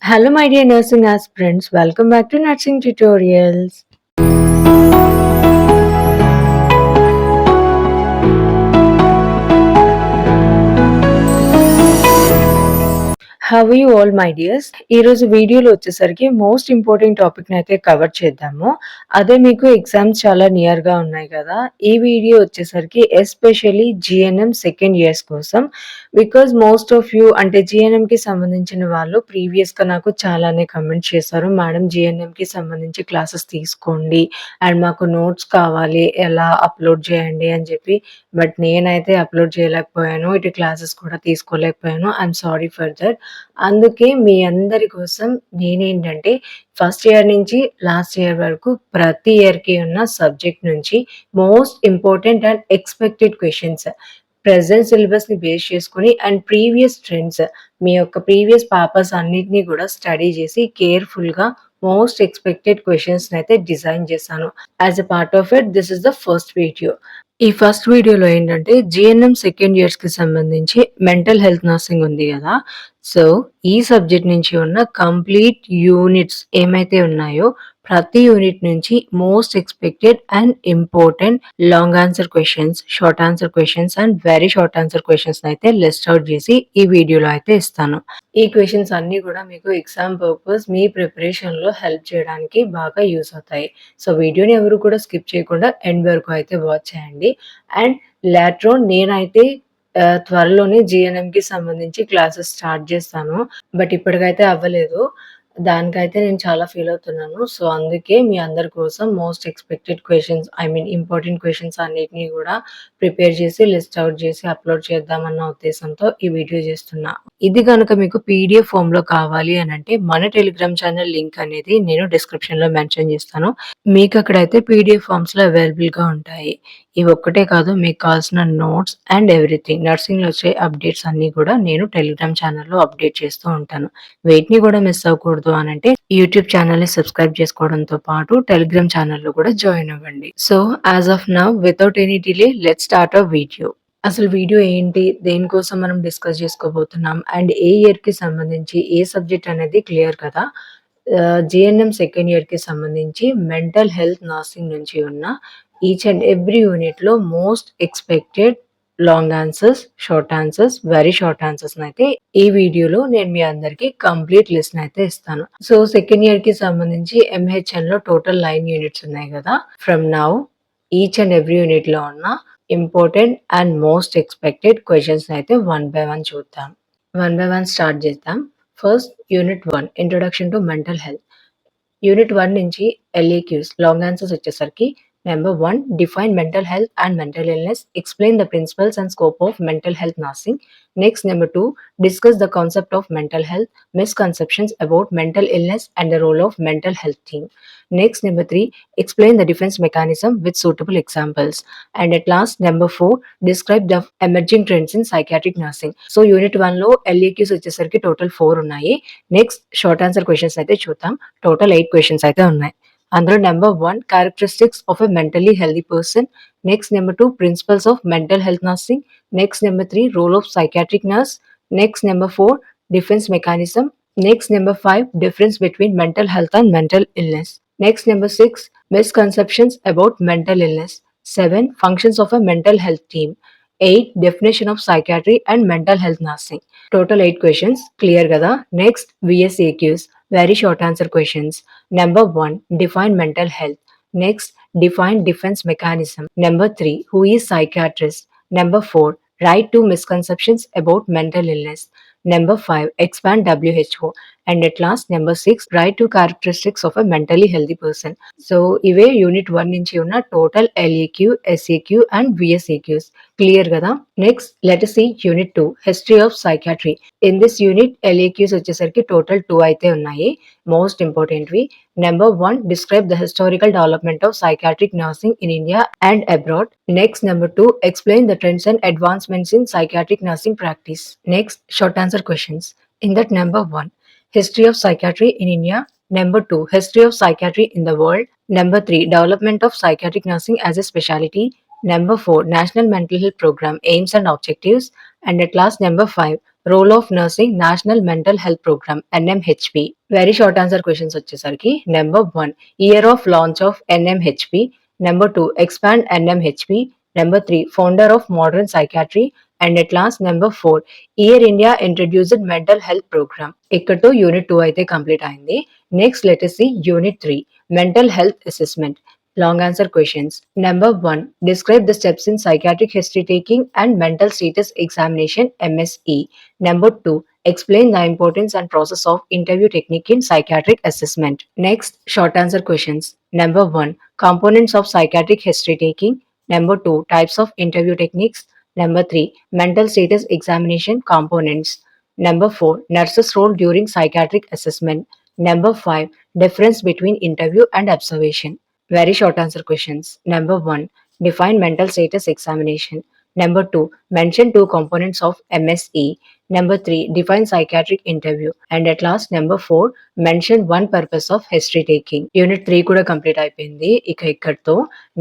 Hello, my dear nursing aspirants. Welcome back to Nursing Tutorials. How you all my dears. ఈరోజు వీడియోలో వచ్చేసరికి most important టాపిక్ని అయితే cover చేద్దాము. అదే మీకు ఎగ్జామ్స్ చాలా నియర్గా ఉన్నాయి కదా. ఈ వీడియో వచ్చేసరికి ఎస్పెషల్లీ GNM సెకండ్ ఇయర్స్ కోసం. బికాజ్ మోస్ట్ ఆఫ్ యూ అంటే GNMకి సంబంధించిన వాళ్ళు ప్రీవియస్గా నాకు చాలానే కమెంట్ చేశారు, మేడం GNMకి సంబంధించి క్లాసెస్ తీసుకోండి అండ్ మాకు నోట్స్ కావాలి, ఎలా అప్లోడ్ చేయండి అని చెప్పి. బట్ నేనైతే అప్లోడ్ చేయలేకపోయాను, ఇటు క్లాసెస్ కూడా తీసుకోలేకపోయాను. I'm sorry for that. అందుకే మీ అందరి కోసం నేనేంటంటే ఫస్ట్ ఇయర్ నుంచి లాస్ట్ ఇయర్ వరకు ప్రతి ఇయర్‌కి ఉన్న సబ్జెక్ట్ నుంచి most important and expected questions present సిలబస్‌ని బేస్ చేసుకొని అండ్ ప్రీవియస్ ట్రెండ్స్ మీ యొక్క ప్రీవియస్ పేపర్స్ అన్నిటిని కూడా స్టడీ చేసి కేర్‌ఫుల్‌గా మోస్ట్ ఎక్స్‌పెక్టెడ్ క్వెషన్స్‌నైతే డిజైన్ చేశాను. As a part of it this is the first video. ఈ ఫస్ట్ వీడియోలో ఏంటంటే GNM సెకండ్ ఇయర్స్‌కి సంబంధించి మెంటల్ హెల్త్ నర్సింగ్ ఉంది గదా. సో, ఈ సబ్జెక్ట్ నుంచి ఉన్న కంప్లీట్ యూనిట్స్ ఏమైతే ఉన్నాయో ప్రతి యూనిట్ నుంచి most expected and important long answer questions, short answer questions and very short answer క్వెషన్స్‌నైతే లిస్ట్ ఔట్ చేసి ఈ వీడియోలో అయితే ఇస్తాను. ఈ క్వెషన్స్ అన్నీ కూడా మీకు ఎగ్జామ్ పర్పస్ మీ ప్రిపరేషన్‌లో హెల్ప్ చేయడానికి బాగా యూజ్ అవుతాయి. సో, వీడియోని ఎవరు కూడా స్కిప్ చేయకుండా ఎండ్ వరకు అయితే వాచ్ చేయండి. అండ్ లేటర్ ఆన్ నేనైతే త్వరలోనే GNMకి సంబంధించి క్లాసెస్ స్టార్ట్ చేస్తాను. బట్ ఇప్పటికైతే అవ్వలేదు. దానికైతే నేను చాలా ఫీల్ అవుతున్నాను. సో, అందుకే మీ అందరి కోసం most expected questions important questions అన్నిటిని కూడా ప్రిపేర్ చేసి లిస్ట్ ఔట్ చేసి అప్లోడ్ చేద్దామన్న ఉద్దేశంతో ఈ వీడియో చేస్తున్నా. ఇది గనుక మీకు PDF ఫామ్‌లో కావాలి అనంటే మన టెలిగ్రామ్ ఛానల్ లింక్ అనేది నేను డిస్క్రిప్షన్‌లో మెన్షన్ చేస్తాను. మీకు అక్కడైతే PDF ఫామ్స్‌లో అవైలబుల్‌గా ఉంటాయి. ఇవి ఒక్కటే కాదు, మీకు కావాల్సిన నోట్స్ అండ్ ఎవ్రీథింగ్ నర్సింగ్‌లో వచ్చే అప్డేట్స్ అన్నీ కూడా నేను టెలిగ్రామ్ ఛానల్‌లో అప్డేట్ చేస్తూ ఉంటాను. వేటిని కూడా మిస్ అవ్వకూడదు అనంటే యూట్యూబ్ ఛానల్‌ని సబ్స్క్రైబ్ చేసుకోవడంతో పాటు టెలిగ్రామ్ ఛానల్‌లో కూడా జాయిన్ అవ్వండి. So, as of now without any delay let's start our video. అసలు వీడియో ఏంటి? దేనికోసం మనం డిస్కస్ చేసుకోబోతున్నాం? అండ్ ఏ ఇయర్‌కి సంబంధించి ఏ సబ్జెక్ట్ అనేది క్లియర్ కదా. GNM సెకండ్ ఇయర్‌కి సంబంధించి మెంటల్ హెల్త్ నర్సింగ్ నుంచి ఉన్న ఈచ్ అండ్ ఎవ్రీ యూనిట్‌లో most expected long answers, short answers, very short ఆన్సర్స్‌నైతే ఈ వీడియోలో నేను మీ అందరికి కంప్లీట్ లిస్ట్‌నైతే ఇస్తాను. సో, సెకండ్ ఇయర్‌కి సంబంధించి MHNలో టోటల్ 9 యూనిట్స్ ఉన్నాయి కదా. From now each and every యూనిట్‌లో ఉన్న ఇంపార్టెంట్ అండ్ మోస్ట్ ఎక్స్‌పెక్టెడ్ క్వెషన్స్‌నైతే వన్ బై వన్ చూద్దాం. వన్ బై వన్ స్టార్ట్ చేద్దాం. First unit 1 introduction to mental health. Unit 1 నుంచి LAQs లాంగ్ ఆన్సర్స్ వచ్చేసరికి number 1 define mental health and mental illness, explain the principles and scope of mental health nursing. Next number 2 discuss the concept of mental health, misconceptions about mental illness and the role of mental health team. Next, number 3, explain the defense mechanism with suitable examples. And at last, number 4, describe the emerging trends in psychiatric nursing. So, unit 1లో LAQs వచ్చేసరికి total 4 ఉన్నాయి. Next short answer questions అయితే చూద్దాం. Total 8 questions అయితే ఉన్నాయి. అందులో number 1 characteristics of a mentally healthy person. Next number 2 principles of mental health nursing. Next number 3 role of psychiatric nurse. Next number 4 defence mechanism. Next, number 5, difference between mental health and mental illness. Next, number 6, misconceptions about mental illness. 7, functions of a mental health team. 8, definition of psychiatry and mental health nursing. Total 8 questions. Clear kada? Next, VSAQs. Very short answer questions. Number 1, define mental health. Next, define defense mechanism. Number 3, who is psychiatrist? Number 4, write 2 misconceptions about mental illness. Number 5, expand WHO. And at last, number 6, write 2 characteristics of a mentally healthy person. So, ఇవే unit 1 నుంచి ఉన్న total LAQ, SAQ and VSAQs. Clear కదా? Next, let us see unit 2, history of psychiatry. In this unit, LAQs వచ్చేసరికి total 2 అయితే ఉన్నాయి. Most importantly, number 1, describe the historical development of psychiatric nursing in India and abroad. Next, number 2, explain the trends and advancements in psychiatric nursing practice. Next, short answer questions. In that, number 1, history of psychiatry in India. Number 2, history of psychiatry in the world. Number 3, development of psychiatric nursing as a specialty. Number 4, National Mental Health Program, aims and objectives. And at last, number 5, Role of nursing National Mental Health Program NMHP. Very short answer questions వచ్చేసరికి number 1 year of launch of NMHP, number 2 expand NMHP, number 3 founder of modern psychiatry, and at last number 4 year India introduced mental health program. ఇక్కడతో unit 2 అయితే complete అయింది. Next let us see unit 3 mental health assessment. Long answer questions. Number 1 describe the steps in psychiatric history taking and mental status examination MSE. Number 2 explain the importance and process of interview technique in psychiatric assessment. Next short answer questions. Number 1 components of psychiatric history taking. Number 2 types of interview techniques. Number 3 mental status examination components. Number 4 nurse's role during psychiatric assessment. Number 5 difference between interview and observation. Very short answer questions. Number 1 define mental status examination. Number 2 mention two components of MSE. Number 3 define psychiatric interview. And at last number 4 mention one purpose of history taking. Unit 3 కూడా complete అయిపోయింది. ఇక ఇక్కడతో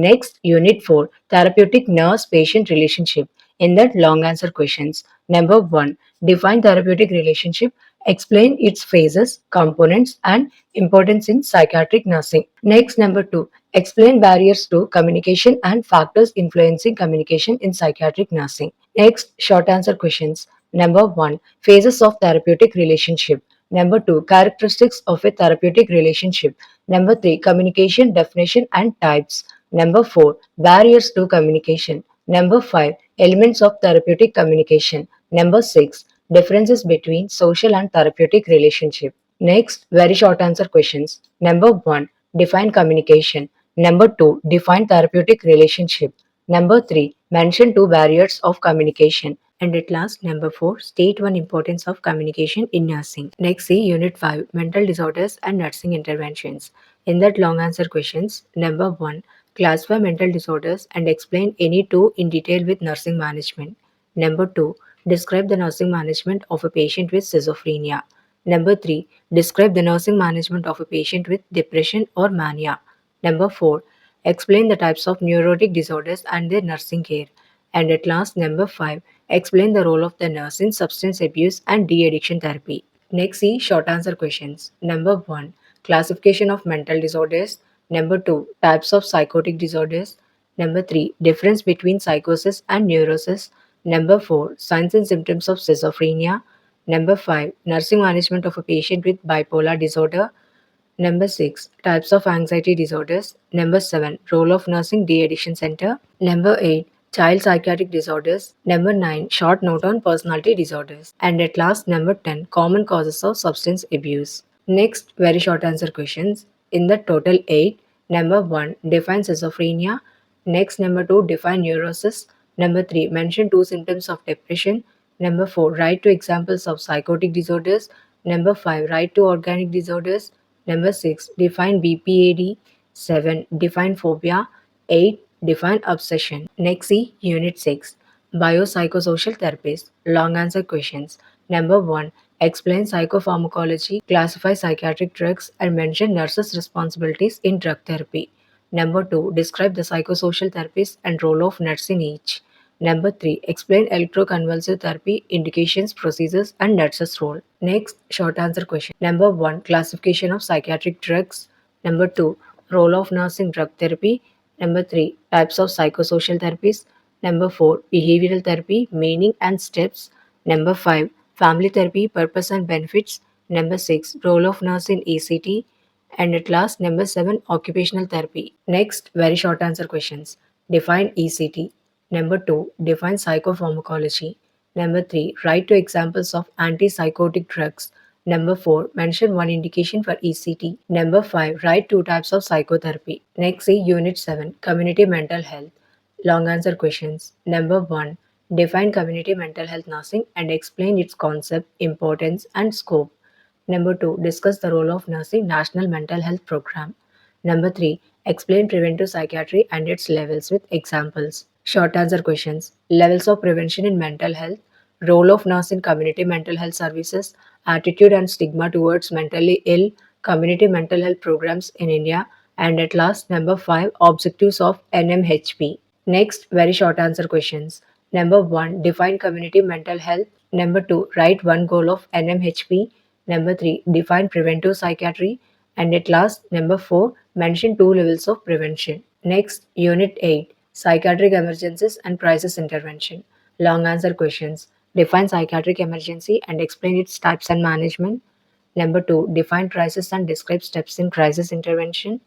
next unit 4 therapeutic nurse patient relationship. In that long answer questions. Number 1 define therapeutic relationship, explain its phases, components, and importance in psychiatric nursing. Next, number 2 explain barriers to communication and factors influencing communication in psychiatric nursing. Next, short answer questions. Number 1 phases of therapeutic relationship. Number 2 characteristics of a therapeutic relationship. Number 3 communication definition and types. Number 4 barriers to communication. Number 5 elements of therapeutic communication. Number 6 differences between social and therapeutic relationship. Next, very short answer questions. Number 1 define communication. Number 2 define therapeutic relationship. Number 3 mention two barriers of communication. And at last, number 4 state one importance of communication in nursing. Next, see unit 5 mental disorders and nursing interventions. In that long answer questions, number 1 classify mental disorders and explain any two in detail with nursing management. Number 2 describe the nursing management of a patient with schizophrenia. Number 3 describe the nursing management of a patient with depression or mania. Number 4 explain the types of neurotic disorders and their nursing care. And at last, number 5 explain the role of the nurse in substance abuse and de-addiction therapy. Next, see short answer questions. Number 1 classification of mental disorders. Number 2 types of psychotic disorders. Number 3 difference between psychosis and neurosis. Number 4 signs and symptoms of schizophrenia. Number 5 nursing management of a patient with bipolar disorder. Number 6 types of anxiety disorders. Number 7 role of nursing de-addiction center. Number 8 child psychiatric disorders. Number 9 short note on personality disorders. And at last, number 10 common causes of substance abuse. Next, very short answer questions. In the total 8, number 1 define schizophrenia. Next, number 2 define neurosis. Number 3 mention two symptoms of depression. Number 4 write two examples of psychotic disorders. Number 5 write two organic disorders. Number 6 define BPAD. 7 define phobia. 8 define obsession. Next, see unit 6 biopsychosocial therapies. Long answer questions. Number 1 explain psychopharmacology, classify psychiatric drugs, and mention nurses' responsibilities in drug therapy. Number 2 describe the psychosocial therapies and role of nurse in each. Number 3 explain electroconvulsive therapy, indications, procedures, and nurse's role. Next, short answer question. Number 1 classification of psychiatric drugs. Number 2 role of nurse in drug therapy. Number 3 types of psychosocial therapies. Number 4 behavioral therapy, meaning and steps. Number 5 family therapy, purpose and benefits. Number 6 role of nurse in ECT. And at last, number 7 occupational therapy. Next, very short answer questions. Define ECT. Number 2 define psychopharmacology. Number 3 write two examples of antipsychotic drugs. Number 4 mention one indication for ECT. Number 5 write two types of psychotherapy. Next, see unit 7 community mental health. Long answer questions. Number 1 define community mental health nursing and explain its concept, importance, and scope. Number 2 discuss the role of nursing National Mental Health Program. Number 3 explain preventive psychiatry and its levels with examples. Short answer questions. Levels of prevention in mental health, role of nurse in community mental health services, attitude and stigma towards mentally ill, community mental health programs in India, and at last, number 5 objectives of NMHP. Next, very short answer questions. Number 1 define community mental health. Number 2, write one goal of NMHP. Number 3, define preventive psychiatry. And at last, number 4, mention 2 levels of prevention. Next, Unit 8, psychiatric emergencies and crisis intervention. Long answer questions. Define psychiatric emergency and explain its types and management. Number 2, define crisis and describe steps in crisis intervention.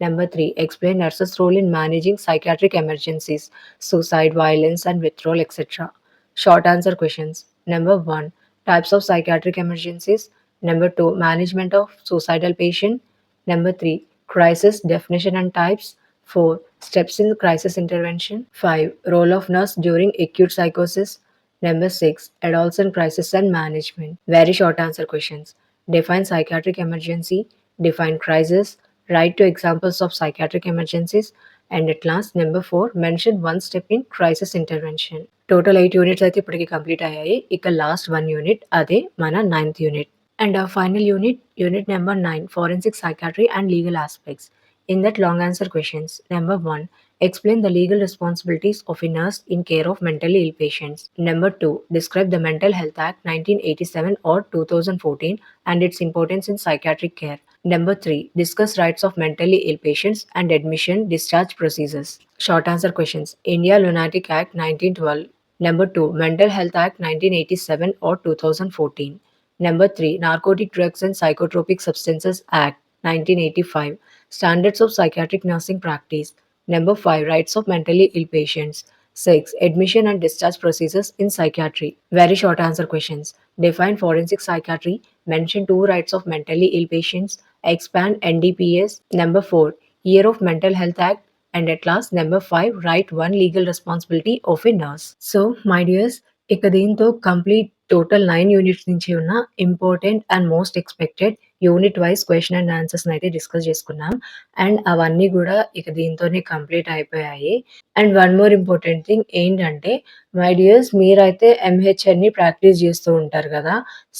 Number 3, explain nurses' role in managing psychiatric emergencies, suicide, violence, and withdrawal, etc. Short answer questions. Number 1, types of psychiatric emergencies. Number 2, management of suicidal patient. Number 3, crisis definition and types. 4, steps in crisis intervention. 5, role of nurse during acute psychosis. Number 6, adolescent crisis and management. Very short answer questions. Define psychiatric emergency, define crisis, write two examples of psychiatric emergencies, and at last, number 4, mention one step in crisis intervention. Total 8 units అయితే ఇప్పటికి complete అయ్యాయి. ఇక last 1 unit అదే మన 9th unit. And our final unit, unit number 9, forensic psychiatry and legal aspects. In that long answer questions, number 1, explain the legal responsibilities of a nurse in care of mentally ill patients. Number 2, describe the Mental Health Act 1987 or 2014 and its importance in psychiatric care. Number 3, discuss rights of mentally ill patients and admission discharge procedures. Short answer questions. India Lunatic Act 1912. Number 2, Mental Health Act 1987 or 2014. Number 3, Narcotic Drugs and Psychotropic Substances Act 1985. Standards of Psychiatric Nursing Practice. Number 5, Rights of Mentally Ill Patients. 6, Admission and Discharge Procedures in Psychiatry. Very short answer questions. Define forensic psychiatry. Mention 2 rights of mentally ill patients. Expand NDPS. Number 4, Year of Mental Health Act. And at last, number 5, write one legal responsibility of a nurse. So, my dears, ఇక దీంతో complete total 9 units నుంచి ఉన్న important and most expected unit wise question and ఆన్సర్స్‌ని అయితే discuss చేసుకున్నాం. And అవన్నీ గూడా ఇక దీంతోనే కంప్లీట్ అయిపోయాయి. And one more important thing ఏంటంటే, మై డియర్స్ మీరైతే ఎంహెచ్‌ఎన్‌ని ప్రాక్టీస్ చేస్తూ ఉంటారు గదా!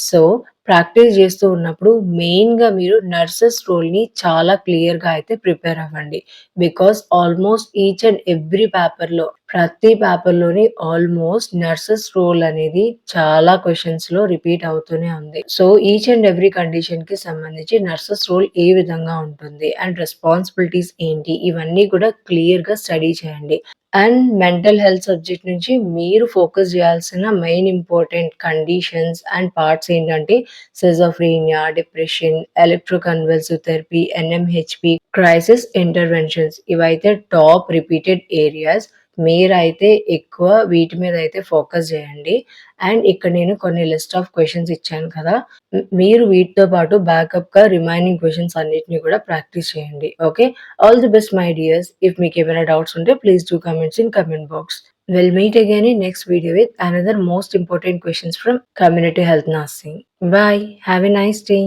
సో, ప్రాక్టీస్ చేస్తూ ఉన్నప్పుడు మెయిన్‌గా మీరు నర్సెస్ రోల్‌ని చాలా క్లియర్‌గా అయితే ప్రిపేర్ అవ్వండి. Because almost each and every పేపర్‌లో ప్రతి పేపర్‌లోని ఆల్మోస్ట్ నర్సెస్ రోల్ అనేది చాలా క్వెషన్స్‌లో రిపీట్ అవుతూనే ఉంది. సో, ఈచ్ అండ్ ఎవ్రీ కండిషన్‌కి సంబంధించి నర్సెస్ రోల్ ఏ విధంగా ఉంటుంది అండ్ రెస్పాన్సిబిలిటీస్ ఏంటి ఇవన్నీ కూడా క్లియర్‌గా స్టడీ చేయండి. అండ్ మెంటల్ హెల్త్ సబ్జెక్ట్ నుంచి మీరు ఫోకస్ చేయాల్సిన main important conditions and parts ఏంటంటే schizophrenia, depression, electroconvulsive therapy, NMHP, crisis interventions ఇవైతే టాప్ రిపీటెడ్ ఏరియాస్. మీరైతే ఎక్కువ వీటి మీద అయితే ఫోకస్ చేయండి. అండ్ ఇక్కడ నేను కొన్ని లిస్ట్ ఆఫ్ క్వెషన్స్ ఇచ్చాను కదా! మీరు వీటితో పాటు బ్యాకప్‌గా రిమైనింగ్ క్వెషన్స్ అన్నిటిని కూడా ప్రాక్టీస్ చేయండి. Okay. All the best, my dears. If మీకు ఏమైనా డౌట్స్ ఉంటే please do comments in comment box. We'll meet again in next video with another most important questions from community health nursing. Bye. Have a nice day.